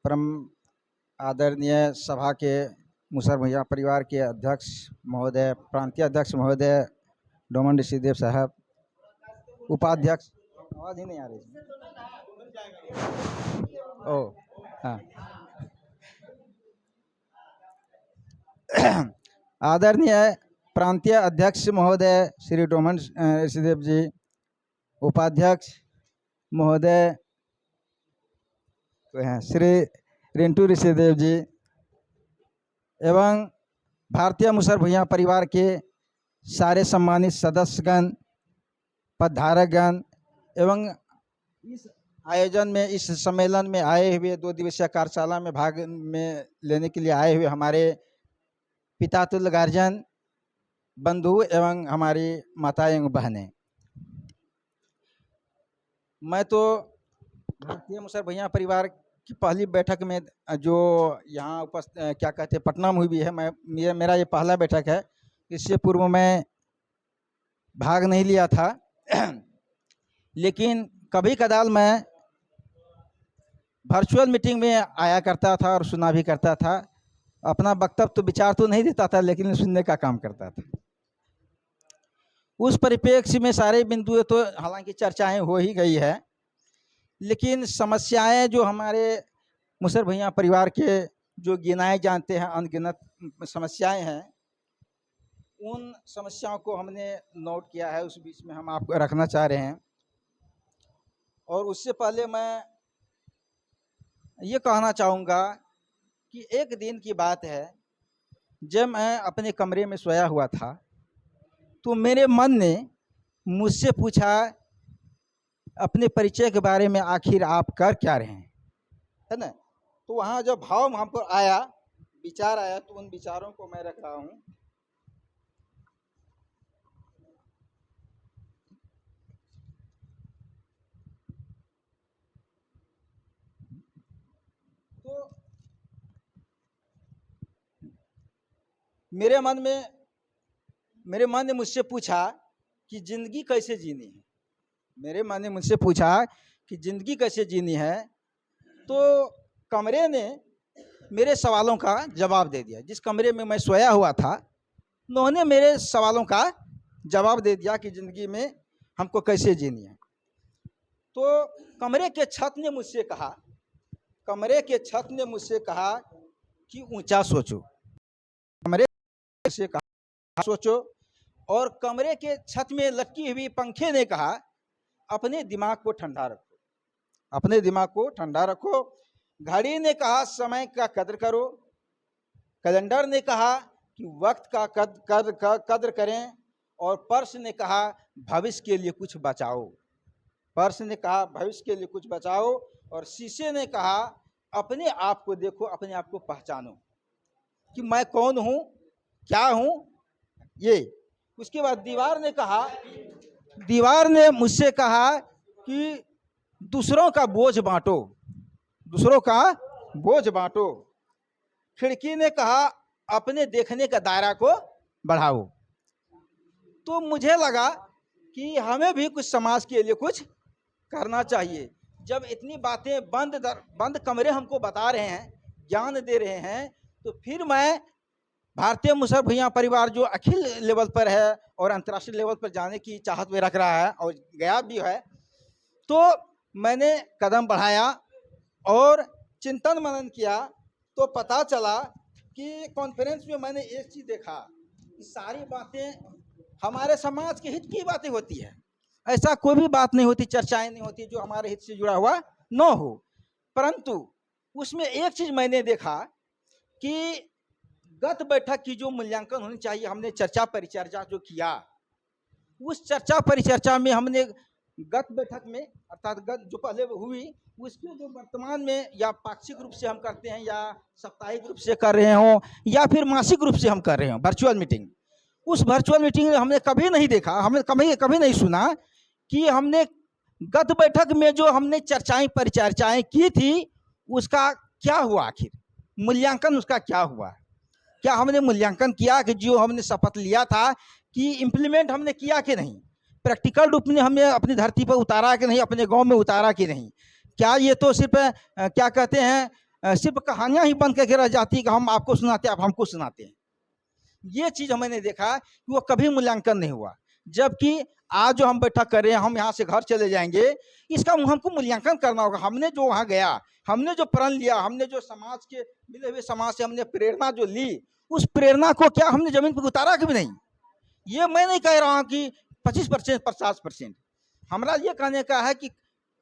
परम आदरणीय सभा के मुसहर भैया परिवार के अध्यक्ष महोदय, प्रांतीय अध्यक्ष महोदय डोमन ऋषिदेव साहब, उपाध्यक्ष, आवाज़ ही नहीं आ रही। ओ हाँ, आदरणीय प्रांतीय अध्यक्ष महोदय श्री डोमन ऋषिदेव जी, उपाध्यक्ष महोदय श्री रिंटू ऋषिदेव जी एवं भारतीय मुसहर भैया परिवार के सारे सम्मानित सदस्यगण, पदधारकगण एवं इस आयोजन में, इस सम्मेलन में आए हुए, 2 दिवसीय कार्यशाला में भाग में लेने के लिए आए हुए हमारे पितातुल्य गार्जियन, बंधु एवं हमारी माताएं एवं बहनें। मैं तो भारतीय मुसहर भैया परिवार की पहली बैठक में जो यहाँ क्या कहते हैं पटना में हुई है, मेरा ये पहला बैठक है। इससे पूर्व मैं भाग नहीं लिया था, लेकिन कभी कदाल मैं वर्चुअल मीटिंग में आया करता था और सुना भी करता था। अपना वक्तव्य तो विचार तो नहीं देता था, लेकिन सुनने का काम करता था। उस परिप्रेक्ष्य में सारे बिंदु तो हालांकि चर्चाएं हो ही गई है, लेकिन समस्याएं जो हमारे मुसहर भैया परिवार के जो गिनाए जानते हैं अनगिनत समस्याएं हैं, उन समस्याओं को हमने नोट किया है, उस बीच में हम आपको रखना चाह रहे हैं। और उससे पहले मैं ये कहना चाहूँगा कि एक दिन की बात है, जब मैं अपने कमरे में सोया हुआ था तो मेरे मन ने मुझसे पूछा अपने परिचय के बारे में, आखिर आप कर क्या रहे हैं, है ना। तो वहाँ जब भाव हम पर आया, विचार आया, तो उन विचारों को मैं रख रहा हूँ। तो मेरे मन ने मुझसे पूछा कि जिंदगी कैसे जीनी है। मेरे मन ने मुझसे पूछा कि जिंदगी कैसे जीनी है, तो कमरे ने मेरे सवालों का जवाब दे दिया। जिस कमरे में मैं सोया हुआ था, उन्होंने मेरे सवालों का जवाब दे दिया कि जिंदगी में हमको कैसे जीनी है। तो कमरे के छत ने मुझसे कहा कि ऊंचा सोचो। कमरे से कहा सोचो, और कमरे के छत में लटकी हुई पंखे ने कहा अपने दिमाग को ठंडा रखो। घड़ी ने कहा समय का कदर करो। कैलेंडर ने कहा कि वक्त का कदर करें। और पर्स ने कहा भविष्य के लिए कुछ बचाओ। और शीशे ने कहा अपने आप को देखो, अपने आप को पहचानो कि मैं कौन हूँ, क्या हूँ। ये उसके बाद दीवार ने मुझसे कहा कि दूसरों का बोझ बांटो। खिड़की ने कहा अपने देखने का दायरा को बढ़ाओ। तो मुझे लगा कि हमें भी कुछ समाज के लिए कुछ करना चाहिए। जब इतनी बातें बंद कमरे हमको बता रहे हैं, ज्ञान दे रहे हैं, तो फिर मैं भारतीय मुसहर भैया परिवार जो अखिल लेवल पर है और अंतर्राष्ट्रीय लेवल पर जाने की चाहत में रख रहा है और गया भी है, तो मैंने कदम बढ़ाया और चिंतन मनन किया। तो पता चला कि कॉन्फ्रेंस में मैंने एक चीज़ देखा कि सारी बातें हमारे समाज के हित की बातें होती है। ऐसा कोई भी बात नहीं होती, चर्चाएं नहीं होती जो हमारे हित से जुड़ा हुआ न हो। परंतु उसमें एक चीज़ मैंने देखा कि गत बैठक की जो मूल्यांकन होनी चाहिए, हमने चर्चा परिचर्चा जो किया, उस चर्चा परिचर्चा में हमने गत बैठक में, अर्थात गत जो पहले हुई, उसके जो वर्तमान में या पाक्षिक रूप से हम करते हैं या साप्ताहिक रूप से कर रहे हों या फिर मासिक रूप से हम कर रहे हों वर्चुअल मीटिंग, उस वर्चुअल मीटिंग में हमने कभी नहीं देखा, हमने कभी नहीं सुना कि हमने गत बैठक में जो हमने चर्चाएं परिचर्चाएं की थी उसका क्या हुआ, आखिर मूल्यांकन उसका क्या हुआ। क्या हमने मूल्यांकन किया कि जो हमने शपथ लिया था कि इम्प्लीमेंट हमने किया कि नहीं, प्रैक्टिकल रूप में हमने अपनी धरती पर उतारा कि नहीं, अपने गांव में उतारा कि नहीं। क्या ये तो सिर्फ क्या कहते हैं सिर्फ कहानियां ही बन करके रह जाती कि हम आपको सुनाते हैं, आप हमको सुनाते हैं। ये चीज मैंने देखा कि वो कभी मूल्यांकन नहीं हुआ। जबकि आज जो हम बैठक कर रहे हैं, हम यहाँ से घर चले जाएंगे, इसका हमको मूल्यांकन करना होगा। हमने जो वहां गया, हमने जो प्रण लिया, हमने जो समाज के मिले हुए समाज से हमने प्रेरणा जो ली, उस प्रेरणा को क्या हमने जमीन पर उतारा कि नहीं? ये मैं नहीं कह रहा हूँ कि 25%, 50%। हमारा ये कहने का है कि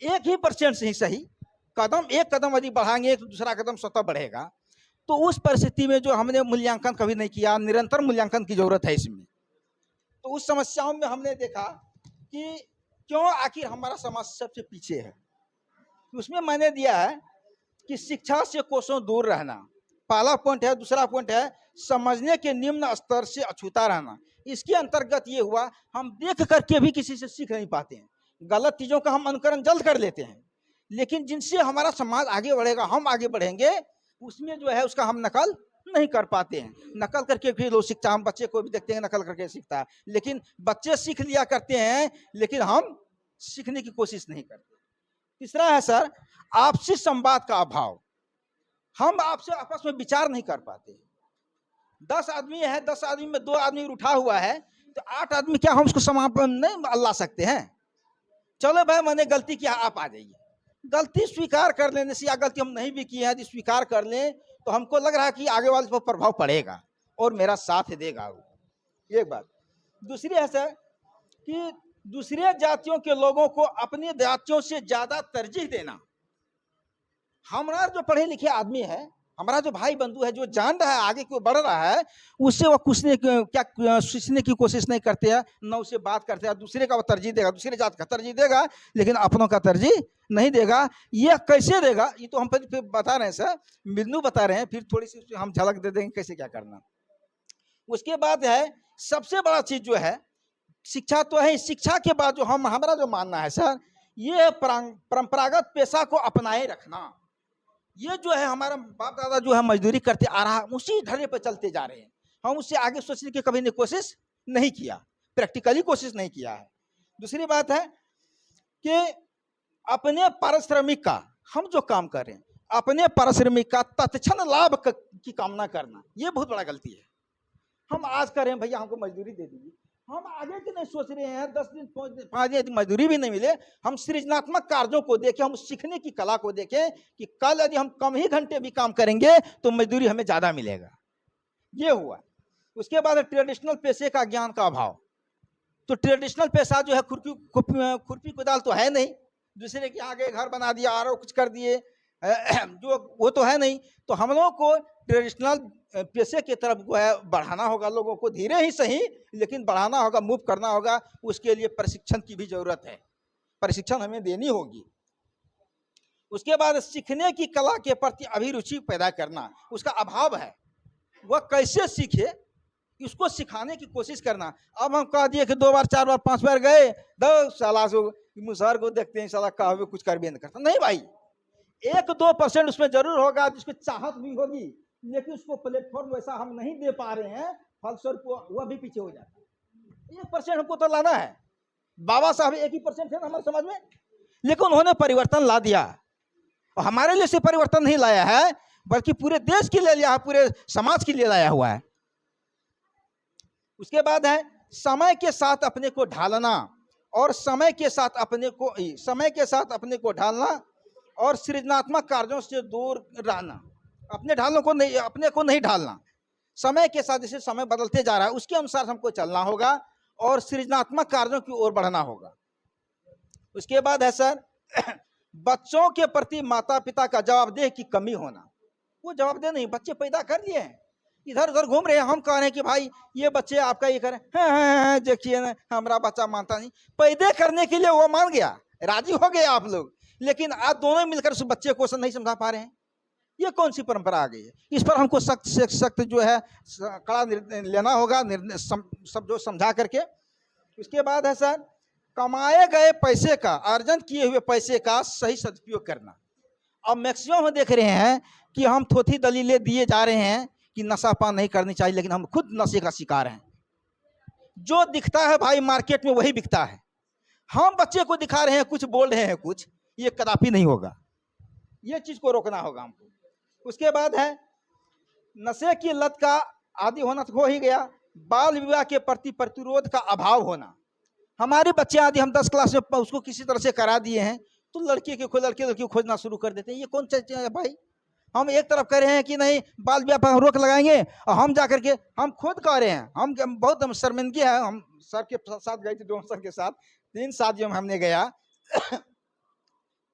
1% से ही सही कदम, एक कदम यदि बढ़ाएंगे तो दूसरा कदम स्वतः बढ़ेगा। तो उस परिस्थिति में जो हमने मूल्यांकन कभी नहीं किया, निरंतर मूल्यांकन की जरूरत है इसमें। तो उस समस्याओं में हमने देखा कि क्यों आखिर हमारा समाज सबसे पीछे है। उसमें मैंने दिया है कि शिक्षा से कोसों दूर रहना पहला पॉइंट है। दूसरा पॉइंट है समझने के निम्न स्तर से अछूता रहना। इसके अंतर्गत ये हुआ, हम देख करके भी किसी से सीख नहीं पाते हैं, गलत चीजों का हम अनुकरण जल्द कर लेते हैं, लेकिन जिनसे हमारा समाज आगे बढ़ेगा, हम आगे बढ़ेंगे, उसमें जो है उसका हम नकल नहीं कर पाते हैं। नकल करके फिर लोग शिक्षा, हम बच्चे को भी देखते हैं नकल करके सीखता है, लेकिन बच्चे सीख लिया करते हैं, लेकिन हम सीखने की कोशिश नहीं करते। तीसरा है सर आपसी संवाद का अभाव। हम आपसे आपस में विचार नहीं कर पाते। 10 आदमी है, 10 आदमी में 2 आदमी उठा हुआ है, तो 8 आदमी क्या हम उसको समापन नहीं ला सकते हैं? चलो भाई मैंने गलती किया, आप आ जाइए। गलती स्वीकार कर लेने से, या गलती हम नहीं भी किए हैं यदि स्वीकार कर लें, तो हमको लग रहा है कि आगे वाले पर प्रभाव पड़ेगा और मेरा साथ देगा वो। एक बात। दूसरी है सर कि दूसरे जातियों के लोगों को अपनी जातियों से ज्यादा तरजीह देना। हमारा जो पढ़े लिखे आदमी है, हमारा जो भाई बंधु है, जो जान रहा है आगे क्यों बढ़ रहा है, उससे वो कुछ नहीं क्या सीखने की कोशिश नहीं करते हैं, न उससे बात करते हैं। दूसरे का वो तरजीह देगा, दूसरे जात का तरजीह देगा, लेकिन अपनों का तरजीह नहीं देगा। ये कैसे देगा? ये तो हम फिर बता रहे हैं सर, बिंदु बता रहे हैं, फिर थोड़ी सी हम झलक दे देंगे कैसे क्या करना। उसके बाद है सबसे बड़ा चीज जो है शिक्षा तो है। शिक्षा के बाद जो हमारा जो मानना है सर, ये परंपरागत पेशा को अपनाए रखना। ये जो है हमारा बाप दादा जो है मजदूरी करते आ रहा है, उसी ढर्रे पर चलते जा रहे हैं। हम उससे आगे सोचने की कभी कोशिश नहीं किया, प्रैक्टिकली कोशिश नहीं किया है। दूसरी बात है कि अपने पारिश्रमिक का, हम जो काम कर रहे हैं, अपने पारिश्रमिक का तत्क्षण लाभ की कामना करना, ये बहुत बड़ा गलती है। हम आज कर रहे हैं, भैया हमको मजदूरी दे दीजिए, हम आगे की नहीं सोच रहे हैं। 10 दिन 5 दिन मजदूरी भी नहीं मिले, हम सृजनात्मक कार्यों को देखें, हम सीखने की कला को देखें कि कल यदि हम कम ही घंटे भी काम करेंगे तो मजदूरी हमें ज्यादा मिलेगा। ये हुआ। उसके बाद ट्रेडिशनल पेशे का ज्ञान का अभाव। तो ट्रेडिशनल पेशा जो है खुरपी कुदाल तो है नहीं, दूसरे के आगे घर बना दिया और कुछ कर दिए, जो वो तो है नहीं। तो हम लोगों को ट्रेडिशनल पेशे की तरफ जो है बढ़ाना होगा, लोगों को धीरे ही सही लेकिन बढ़ाना होगा, मूव करना होगा। उसके लिए प्रशिक्षण की भी जरूरत है, प्रशिक्षण हमें देनी होगी। उसके बाद सीखने की कला के प्रति अभिरुचि पैदा करना, उसका अभाव है, वह कैसे सीखे इसको सिखाने की कोशिश करना। अब हम कह दिए कि 2 बार 4 बार 5 बार गए, 10 साल से मुसहर को देखते हैं, साला कहा कुछ कर भी नहीं करता। नहीं भाई, 1-2% उसमें जरूर होगा जिसको चाहत भी होगी, लेकिन उसको प्लेटफॉर्म वैसा हम नहीं दे पा रहे हैं, फलस्वरूप वह भी पीछे हो जाता है। 1% हमको तो लाना है। बाबा साहब 1% थे ना हमारे समाज में, लेकिन उन्होंने परिवर्तन ला दिया। और हमारे लिए से परिवर्तन नहीं लाया है, बल्कि पूरे देश के लिए लिया, पूरे समाज के लिए लाया हुआ है। उसके बाद है समय के साथ अपने को ढालना, और समय के साथ अपने को ढालना और सृजनात्मक कार्यों से दूर रहना। अपने को नहीं ढालना। समय के साथ जैसे समय बदलते जा रहा है उसके अनुसार हमको चलना होगा और सृजनात्मक कार्यों की ओर बढ़ना होगा। उसके बाद है सर बच्चों के प्रति माता पिता का जवाबदेह की कमी होना। वो जवाबदेह नहीं, बच्चे पैदा कर लिए हैं, इधर उधर घूम रहे हैं, हम कह रहे हैं कि भाई ये बच्चे आपका ये करें, देखिए ना हमारा बच्चा मानता नहीं। पैदा करने के लिए वो मान गया, राजी हो गए आप लोग, लेकिन आज दोनों मिलकर उस बच्चे को नहीं समझा पा रहे हैं। ये कौन सी परंपरा आ गई है? इस पर हमको सख्त से सख्त जो है कड़ा लेना होगा, सब जो समझा करके। उसके बाद है सर कमाए गए पैसे का, अर्जन किए हुए पैसे का सही सदुपयोग करना। अब मैक्सिमम हम देख रहे हैं कि हम थोथी दलीलें दिए जा रहे हैं कि नशा पान नहीं करनी चाहिए, लेकिन हम खुद नशे का शिकार हैं। जो दिखता है भाई मार्केट में वही बिकता है। हम बच्चे को दिखा रहे हैं कुछ, बोल रहे हैं कुछ, ये कदापि नहीं होगा। ये चीज को रोकना होगा हमको। उसके बाद है नशे की लत का आदि होना तो हो ही गया। बाल विवाह के प्रति प्रतिरोध का अभाव होना। हमारे बच्चे आदि हम 10 क्लास में उसको किसी तरह से करा दिए हैं, तो लड़की लड़की खोजना शुरू कर देते हैं। ये कौन चीज है भाई? हम एक तरफ कह रहे हैं कि नहीं बाल विवाह पर रोक लगाएंगे, और हम जाकर के हम खुद कह रहे हैं, हम बहुत शर्मिंदगी है। हम सर के साथ गए थे, दोनों सर के साथ 3 शादियों में हमने गया।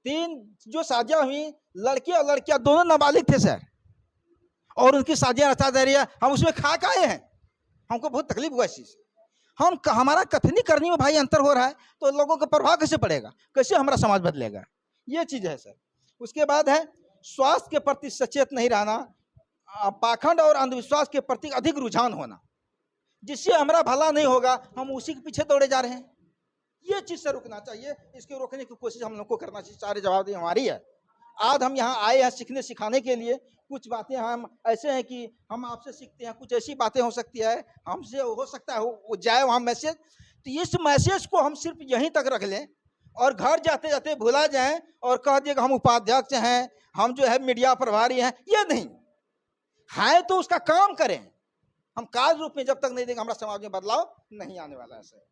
3 जो शादियां हुई, लड़के और लड़कियां दोनों नाबालिग थे सर, और उनकी शादियां रचा जा रही है। हम उसमें खा के आए हैं, हमको बहुत तकलीफ हुआ इस चीज। हमारा कथनी करनी में भाई अंतर हो रहा है, तो लोगों का प्रभाव कैसे पड़ेगा, कैसे हमारा समाज बदलेगा? ये चीज है सर। उसके बाद है स्वास्थ्य के प्रति सचेत नहीं रहना, पाखंड और अंधविश्वास के प्रति अधिक रुझान होना, जिससे हमारा भला नहीं होगा, हम उसी के पीछे दौड़े जा रहे हैं। ये चीज से रुकना चाहिए, इसके रोकने की कोशिश हम लोग को करना चाहिए। सारे जवाबदेही हमारी है। आज हम यहाँ आए हैं सीखने सिखाने के लिए। कुछ बातें हम ऐसे हैं कि हम आपसे सीखते हैं, कुछ ऐसी बातें हो सकती है हमसे हो सकता है वो जाए वहाँ मैसेज, तो इस मैसेज को हम सिर्फ यहीं तक रख लें और घर जाते जाते भुला जाएं और कह दिए कि हम उपाध्यक्ष हैं, हम जो है मीडिया प्रभारी हैं। ये नहीं है, तो उसका काम करें। हम कार्य रूप में जब तक नहीं देंगे, हमारा समाज में बदलाव नहीं आने वाला है सर।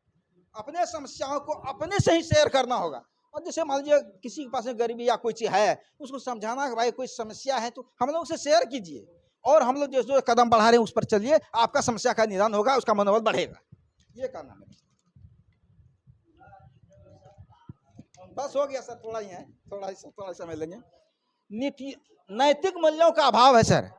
अपने समस्याओं को अपने से ही शेयर करना होगा। और जैसे मान लीजिए किसी के पास में गरीबी या कोई चीज है, उसको समझाना कि भाई कोई समस्या है तो हम लोग उसे शेयर कीजिए, और हम लोग जो कदम बढ़ा रहे हैं उस पर चलिए, आपका समस्या का निदान होगा, उसका मनोबल बढ़ेगा। ये करना है। बस हो गया सर, थोड़ा ही है, थोड़ा समय लेंगे। नीति नैतिक मूल्यों का अभाव है सर।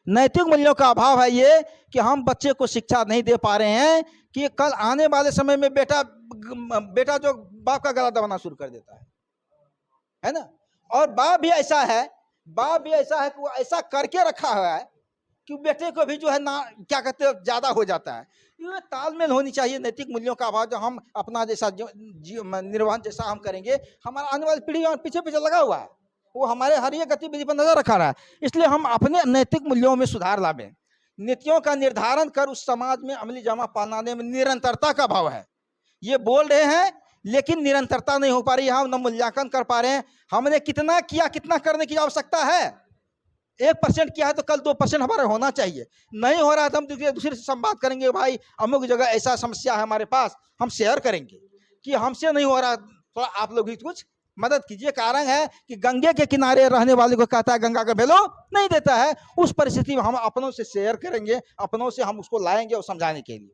नैतिक मूल्यों का अभाव है ये कि हम बच्चे को शिक्षा नहीं दे पा रहे हैं कि कल आने वाले समय में बेटा जो बाप का गला दबाना शुरू कर देता है ना। और बाप भी ऐसा है कि वो ऐसा करके रखा हुआ है कि बेटे को भी जो है ना क्या कहते हैं ज्यादा हो जाता है। ये तालमेल होनी चाहिए। नैतिक मूल्यों का अभाव, जो हम अपना जैसा निर्वहन जैसा हम करेंगे, हमारा आने वाली पीढ़ी पीछे पीछे लगा हुआ है, वो हमारे हर एक गतिविधि पर नजर रखा रहा है। इसलिए हम अपने नैतिक मूल्यों में सुधार लावें। नीतियों का निर्धारण कर उस समाज में अमली जामा पहनाने में निरंतरता का भाव है। ये बोल रहे हैं लेकिन निरंतरता नहीं हो पा रही है, हम न मूल्यांकन कर पा रहे हैं। हमने कितना किया, कितना करने की आवश्यकता है। 1% किया है तो कल 2% हमारा होना चाहिए। नहीं हो रहा है तो हम दूसरे से संवाद करेंगे, भाई अमुक जगह ऐसा समस्या है हमारे पास, हम शेयर करेंगे कि हमसे नहीं हो रहा, थोड़ा आप लोग भी कुछ मदद कीजिए। कारण है कि गंगे के किनारे रहने वाले को कहता है गंगा का वैल्यू नहीं देता है। उस परिस्थिति में हम अपनों से शेयर करेंगे, अपनों से हम उसको लाएंगे और समझाने के लिए।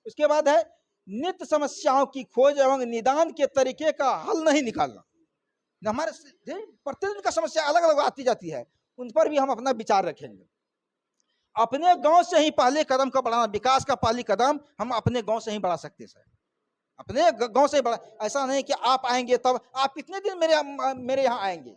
उसके बाद है नित्य समस्याओं की खोज एवं निदान के तरीके का हल नहीं निकालना। हमारे प्रतिदिन का समस्या अलग अलग आती जाती है, उन पर भी हम अपना विचार रखेंगे। अपने गांव से ही पहले कदम का बढ़ाना, विकास का पहली कदम हम अपने गांव से ही बढ़ा सकते हैं सर। अपने गांव से बढ़ा, ऐसा नहीं कि आप आएंगे तब, आप कितने दिन मेरे यहाँ आएंगे,